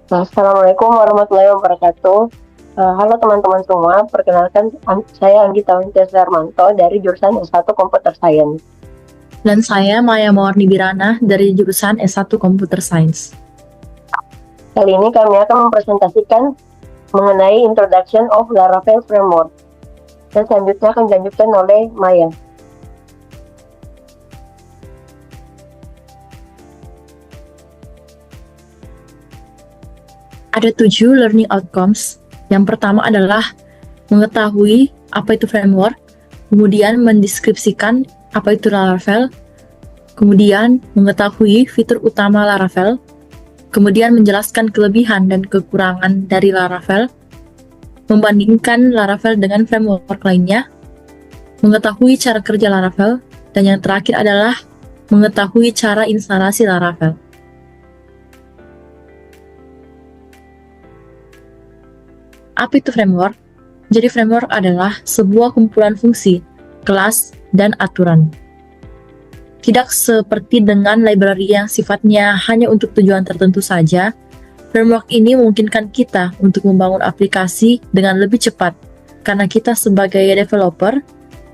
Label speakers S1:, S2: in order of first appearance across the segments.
S1: Assalamualaikum warahmatullahi wabarakatuh. Halo teman-teman semua, perkenalkan saya Anggita Wintias Darmanto dari jurusan S1 Computer Science.
S2: Dan saya Maya Mawarni Birana dari jurusan S1 Computer Science.
S1: Kali ini kami akan mempresentasikan mengenai Introduction of Laravel Framework. Dan selanjutnya akan dilanjutkan oleh Maya.
S2: Ada 7 learning outcomes. Yang pertama adalah mengetahui apa itu framework, kemudian mendeskripsikan apa itu Laravel, kemudian mengetahui fitur utama Laravel, kemudian menjelaskan kelebihan dan kekurangan dari Laravel, membandingkan Laravel dengan framework lainnya, mengetahui cara kerja Laravel, dan yang terakhir adalah mengetahui cara instalasi Laravel. Apa itu framework? Jadi framework adalah sebuah kumpulan fungsi, kelas, dan aturan. Tidak seperti dengan library yang sifatnya hanya untuk tujuan tertentu saja, framework ini memungkinkan kita untuk membangun aplikasi dengan lebih cepat, karena kita sebagai developer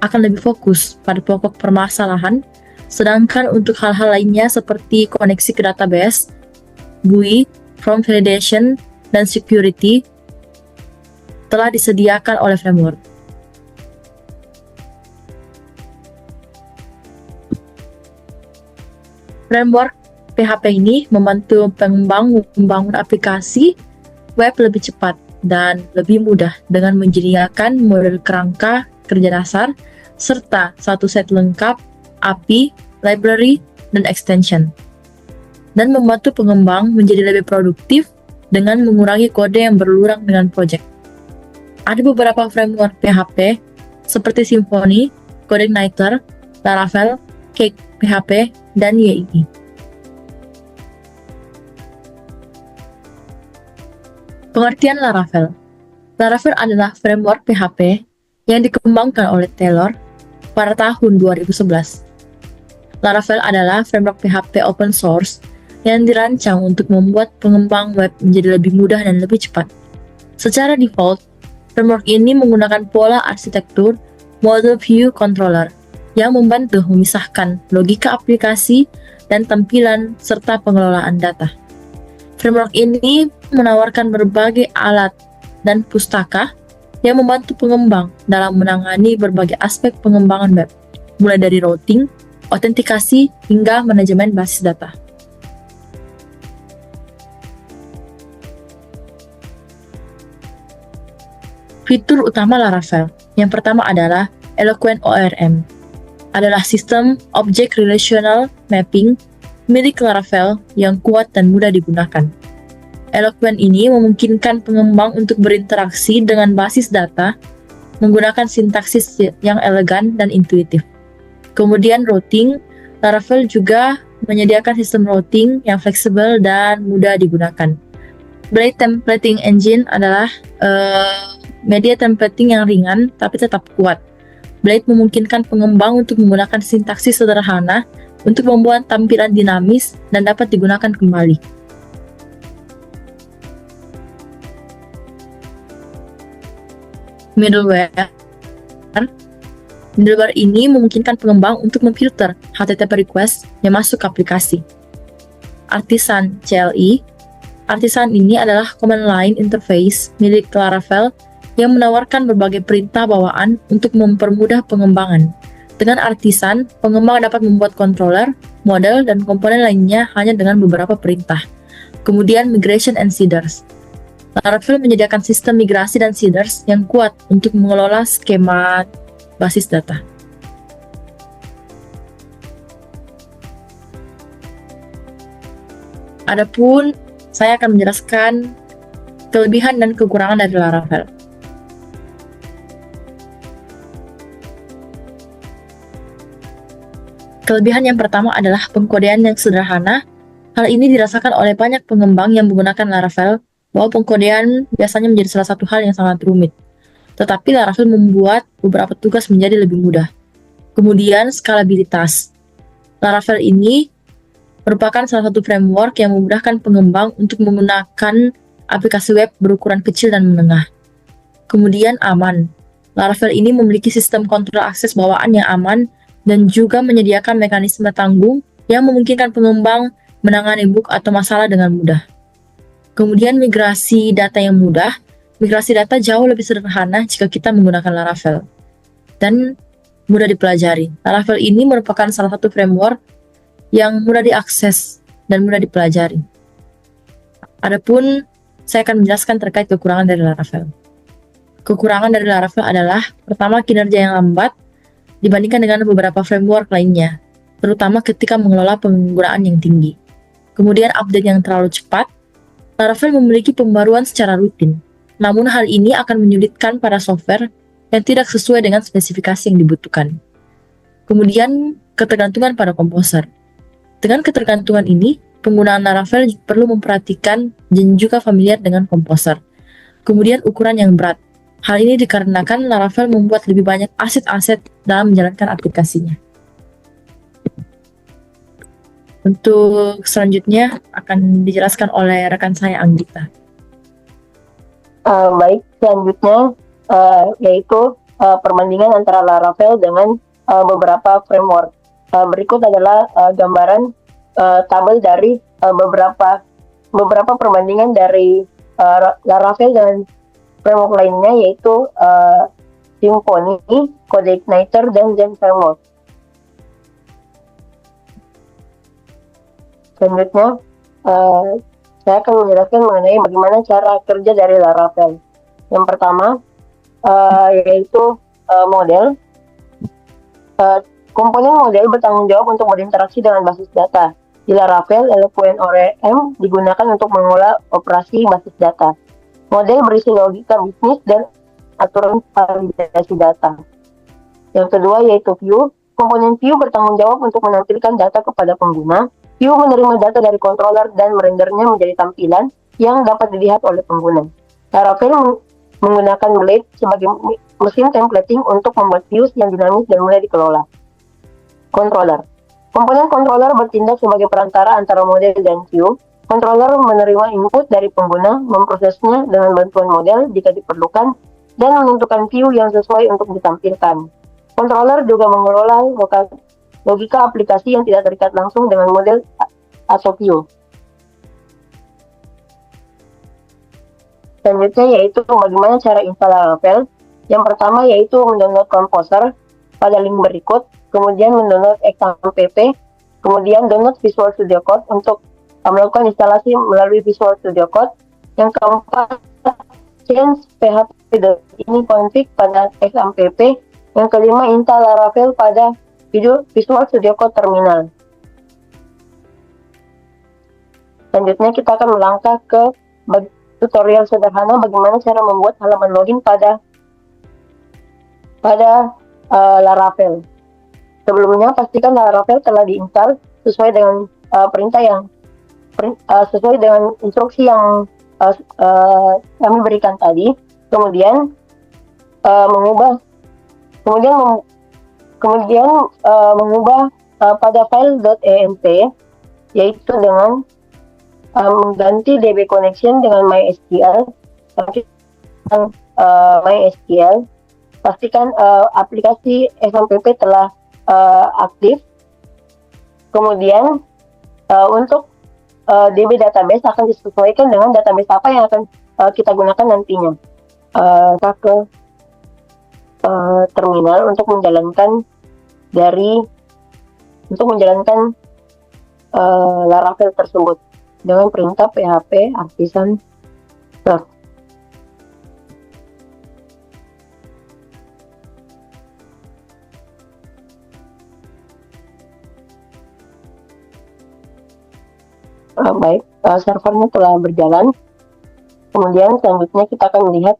S2: akan lebih fokus pada pokok permasalahan, sedangkan untuk hal-hal lainnya seperti koneksi ke database, GUI, form validation, dan security, telah disediakan oleh framework. Framework PHP ini membantu pengembang membangun aplikasi web lebih cepat dan lebih mudah dengan menyediakan model kerangka kerja dasar serta satu set lengkap API, library, dan extension. Dan membantu pengembang menjadi lebih produktif dengan mengurangi kode yang berlurang dengan project. Ada beberapa framework PHP seperti Symfony, CodeIgniter, Laravel, Cake PHP, dan YII. Pengertian Laravel. Laravel adalah framework PHP yang dikembangkan oleh Taylor pada tahun 2011. Laravel adalah framework PHP open source yang dirancang untuk membuat pengembang web menjadi lebih mudah dan lebih cepat. Secara default, framework ini menggunakan pola arsitektur Model View Controller yang membantu memisahkan logika aplikasi dan tampilan serta pengelolaan data. Framework ini menawarkan berbagai alat dan pustaka yang membantu pengembang dalam menangani berbagai aspek pengembangan web, mulai dari routing, autentikasi, hingga manajemen basis data. Fitur utama Laravel. Yang pertama adalah Eloquent ORM. Adalah sistem Object Relational Mapping milik Laravel yang kuat dan mudah digunakan. Eloquent ini memungkinkan pengembang untuk berinteraksi dengan basis data menggunakan sintaksis yang elegan dan intuitif. Kemudian routing, Laravel juga menyediakan sistem routing yang fleksibel dan mudah digunakan. Blade Templating Engine adalah media templating yang ringan tapi tetap kuat. Blade memungkinkan pengembang untuk menggunakan sintaksis sederhana untuk membuat tampilan dinamis dan dapat digunakan kembali. Middleware ini memungkinkan pengembang untuk memfilter HTTP request yang masuk ke aplikasi. Artisan CLI. Artisan ini adalah command line interface milik Laravel yang menawarkan berbagai perintah bawaan untuk mempermudah pengembangan. Dengan Artisan, pengembang dapat membuat controller, model, dan komponen lainnya hanya dengan beberapa perintah. Kemudian migration and seeders. Laravel menyediakan sistem migrasi dan seeders yang kuat untuk mengelola skema basis data. Adapun saya akan menjelaskan kelebihan dan kekurangan dari Laravel. Kelebihan yang pertama adalah pengkodean yang sederhana. Hal ini dirasakan oleh banyak pengembang yang menggunakan Laravel, bahwa pengkodean biasanya menjadi salah satu hal yang sangat rumit. Tetapi Laravel membuat beberapa tugas menjadi lebih mudah. Kemudian skalabilitas. Laravel ini merupakan salah satu framework yang memudahkan pengembang untuk menggunakan aplikasi web berukuran kecil dan menengah. Kemudian aman. Laravel ini memiliki sistem kontrol akses bawaan yang aman dan juga menyediakan mekanisme tanggung yang memungkinkan pengembang menangani bug atau masalah dengan mudah. Kemudian migrasi data yang mudah. Migrasi data jauh lebih sederhana jika kita menggunakan Laravel dan mudah dipelajari. Laravel ini merupakan salah satu framework yang mudah diakses dan mudah dipelajari. Adapun saya akan menjelaskan terkait kekurangan dari Laravel. Kekurangan dari Laravel adalah pertama, kinerja yang lambat dibandingkan dengan beberapa framework lainnya, terutama ketika mengelola penggunaan yang tinggi. Kemudian update yang terlalu cepat. Laravel memiliki pembaruan secara rutin, namun hal ini akan menyulitkan para software yang tidak sesuai dengan spesifikasi yang dibutuhkan. Kemudian, ketergantungan pada komposer. Dengan ketergantungan ini, penggunaan Laravel perlu memperhatikan dan juga familiar dengan komposer. Kemudian, ukuran yang berat. Hal ini dikarenakan Laravel membuat lebih banyak aset-aset dalam menjalankan aplikasinya. Untuk selanjutnya akan dijelaskan oleh rekan saya, Anggita.
S1: Baik, selanjutnya yaitu perbandingan antara Laravel dengan beberapa framework. Berikut adalah gambaran tabel dari beberapa perbandingan dari Laravel dengan framework lainnya, yaitu Symfony, CodeIgniter, dan Zen Framework. Selanjutnya, saya akan menjelaskan mengenai bagaimana cara kerja dari Laravel. Yang pertama, yaitu model. Komponen model bertanggung jawab untuk berinteraksi dengan basis data. Di Laravel, Eloquent ORM digunakan untuk mengolah operasi basis data. Model berisi logika bisnis dan aturan validasi data. Yang kedua yaitu view. Komponen view bertanggung jawab untuk menampilkan data kepada pengguna. View menerima data dari controller dan merendernya menjadi tampilan yang dapat dilihat oleh pengguna. Laravel menggunakan Blade sebagai mesin templating untuk membuat views yang dinamis dan mudah dikelola. Controller. Komponen controller bertindak sebagai perantara antara model dan view. Controller menerima input dari pengguna, memprosesnya dengan bantuan model jika diperlukan, dan menentukan view yang sesuai untuk ditampilkan. Controller juga mengelola logika aplikasi yang tidak terikat langsung dengan model atau view. Selanjutnya yaitu bagaimana cara install Laravel. Yang pertama yaitu mendownload Composer pada link berikut, kemudian mendownload XAMPP, kemudian download Visual Studio Code untuk melakukan instalasi melalui Visual Studio Code. Yang keempat, change php.ini config pada XAMPP. Yang kelima, install Laravel pada Visual Studio Code terminal. Selanjutnya kita akan melangkah ke tutorial sederhana bagaimana cara membuat halaman login pada Laravel. Sebelumnya pastikan Laravel telah diinstal sesuai dengan sesuai dengan instruksi yang kami berikan tadi. Kemudian mengubah pada file.env, yaitu dengan mengganti DB connection dengan MySQL. MySQL, pastikan aplikasi XAMPP telah aktif. Kemudian untuk DB database akan disesuaikan dengan database apa yang akan kita gunakan nantinya. Ke terminal untuk menjalankan Laravel tersebut dengan perintah php artisan serve. Baik, servernya telah berjalan. Kemudian selanjutnya kita akan melihat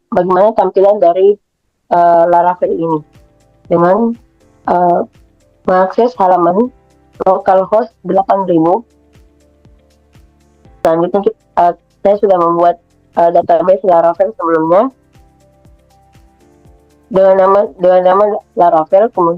S1: bagaimana tampilan dari Laravel ini dengan mengakses halaman localhost 8000. Selanjutnya saya sudah membuat database Laravel sebelumnya dengan nama Laravel. Kemudian